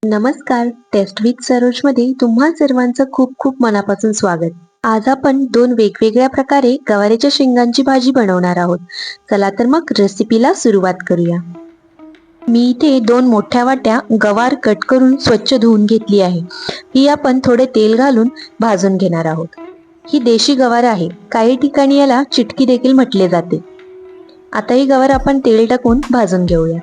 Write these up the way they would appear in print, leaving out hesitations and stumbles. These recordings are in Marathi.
नमस्कार. टेस्ट विथ सरोज मध्ये तुम्हा सर्वांचं खूप खूप मनापासून स्वागत. आज आपण दोन वेगवेगळ्या प्रकारे गवारीच्या शेंगांची भाजी बनवणार आहोत. चला तर मग रेसिपीला सुरुवात करूया. मी इथे 2 मोठ्या वाट्या गवार कट करून स्वच्छ धुवून घेतली आहे. ही आपण थोडे तेल घालून भाजून घेणार आहोत. ही देशी गवार आहे. काही ठिकाणी याला चिटकी देखील म्हटले जाते. आता ही गवार आपण तेल टाकून भाजून घेऊया.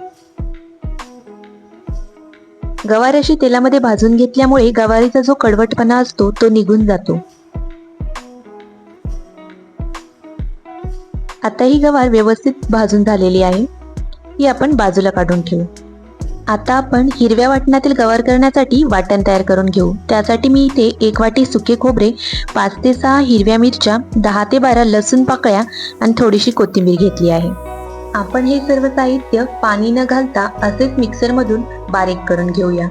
गवार अशी तेलामध्ये भाजून घेतल्यामुळे गवारीचा जो कडवटपणा असतो तो निघून जातो. आता ही गवार व्यवस्थित भाजून झालेली आहे. ही आपण बाजूला काढून ठेवू. आता आपण हिरव्या वाटणातील गवार करण्यासाठी वाटण तयार करून घेऊ. त्यासाठी मी इथे 1 वाटी सुके खोबरे, 5 ते 6 हिरव्या मिरच्या, 10 ते 12 लसूण पाकळ्या आणि थोडीशी कोथिंबीर घेतली आहे. आपण हे सर्व साहित्य पाणी न घालता असेच मिक्सर मधून बारीक करून घेऊया.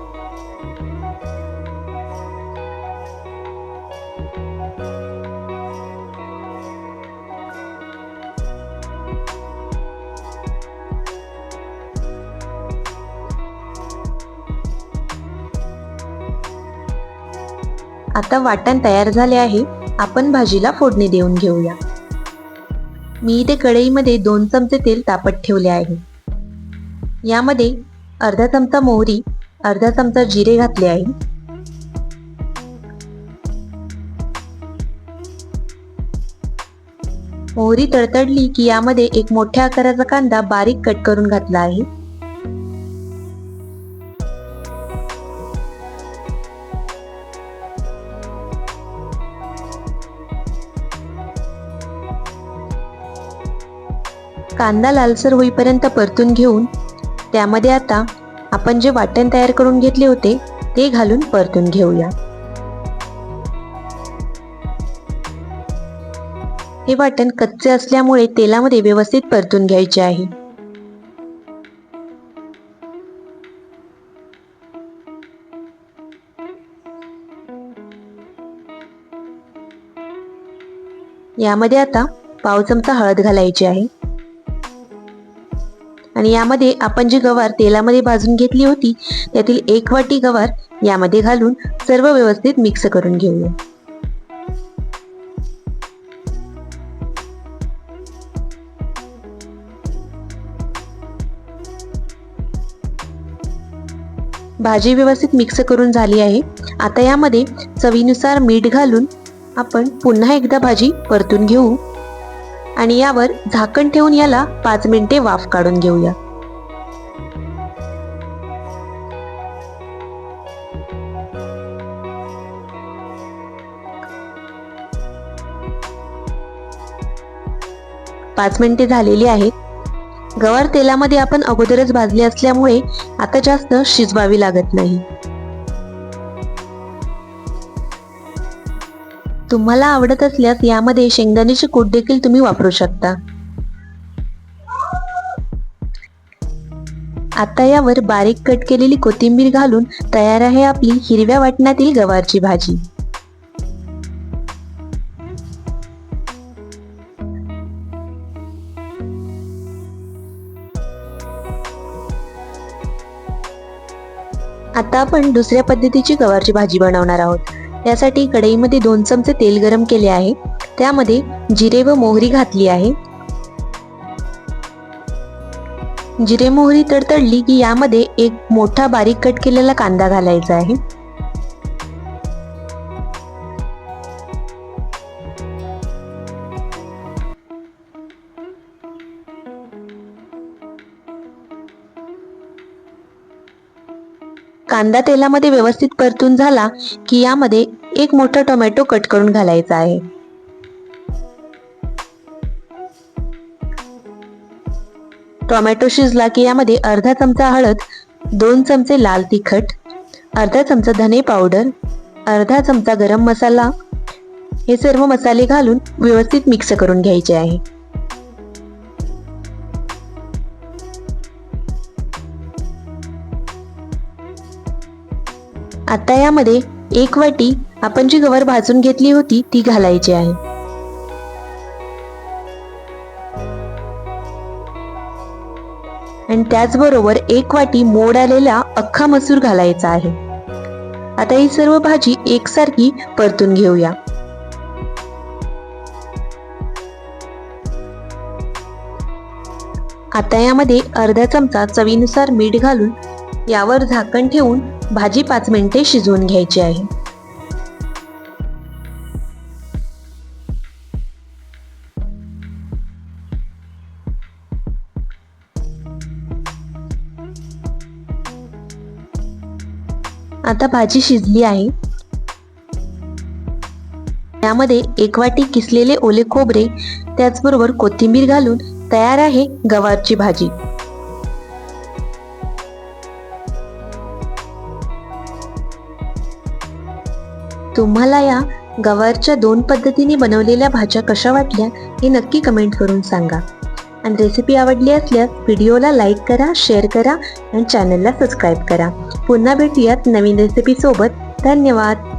आता वाटण तयार झाले आहे. आपण भाजीला फोडणी देऊन घेऊया. मी इथे कढईमध्ये 2 चमचे तेल तापत ठेवले आहे. यामध्ये अर्धा चमचा मोहरी, अर्धा चमचा जिरे घातले आहे. मोहरी तडतडली की यामध्ये एक मोठ्या आकाराचा कांदा बारीक कट करून घातला आहे. कांदा लालसर होईपर्यंत परतून घेऊन त्यामध्ये आता आपण जे वाटण तयार करून घेतले होते ते घालून परतून घेऊया. हे वाटण कच्चे असल्यामुळे तेलामध्ये व्यवस्थित परतून घ्यायचे आहे. यामध्ये आता पाव चमचा हळद घालायची आहे. आणि यामध्ये आपण जी गवार तेलामध्ये भाजून घेतली होती त्यातील 1 वाटी गवार यामध्ये घालून सर्व व्यवस्थित मिक्स करून घेऊया. भाजी व्यवस्थित मिक्स करून झाली आहे. आता यामध्ये चवीनुसार मीठ घालून आपण पुन्हा एकदा भाजी परतून घेऊ आणि यावर झाकण ठेवून याला 5 मिनिटे वाफ काढून घेऊया. पाच मिनिटे झालेली आहेत. गवार तेलामध्ये आपण अगोदरच भाजली असल्यामुळे आता जास्त शिजवावी लागत नाही. तुम्हाला आवडत असल्यास यामध्ये शेंगदाण्याचे कूट देखील तुम्ही वापरू शकता. आता यावर बारीक कट केलेली कोथिंबीर घालून तयार आहे आपली हिरव्या वाटणातील गवारची भाजी. आता आपण दुसऱ्या पद्धतीची गवारची भाजी बनवणार आहोत. यासाठी कढईमध्ये 2 चमचे तेल गरम केले आहे. त्यामध्ये जिरे व मोहरी घातली आहे. जिरे मोहरी तडतडली की यामध्ये एक मोठा बारीक कट केलेला कांदा घालायचा आहे. कांदा तेलामध्ये व्यवस्थित परतून झाला की यामध्ये एक मोठा टोमॅटो कट करून घालायचा आहे. टोमॅटो शिजला की यामध्ये अर्धा चमचा हळद, 2 चमचे लाल तिखट, अर्धा चमचा धने पावडर, अर्धा चमचा गरम मसाला हे सर्व मसाले घालून व्यवस्थित मिक्स करून घ्यायचे आहे. आता यामध्ये 1 वाटी आपण जी गवार भाजून घेतली होती ती घालायची आहे. आणि आणि त्याचबरोबर 1 वाटी मोड आलेला अख्खा मसूर घालायचा आहे. आता ही सर्व भाजी एकसारखी परतून घेऊया. आता यामध्ये अर्धा चमचा चवीनुसार मीठ घालून यावर झाकण ठेवून भाजी 5 मिनिटे शिजवून घ्यायची आहे. आता भाजी शिजली आहे. यामध्ये 1 वाटी किसलेले ओले खोबरे त्याचबरोबर कोथिंबीर घालून तयार आहे गवारची भाजी. तुम्हाला या गवारच्या 2 पद्धतीने बनवलेल्या भाज्या कशा वाटल्या हे नक्की कमेंट करून सांगा. आणि रेसिपी आवडली असल्यास व्हिडिओला लाईक करा, शेअर करा आणि चॅनलला सबस्क्राईब करा. पुन्हा भेटूयात नवीन रेसिपी सोबत. धन्यवाद.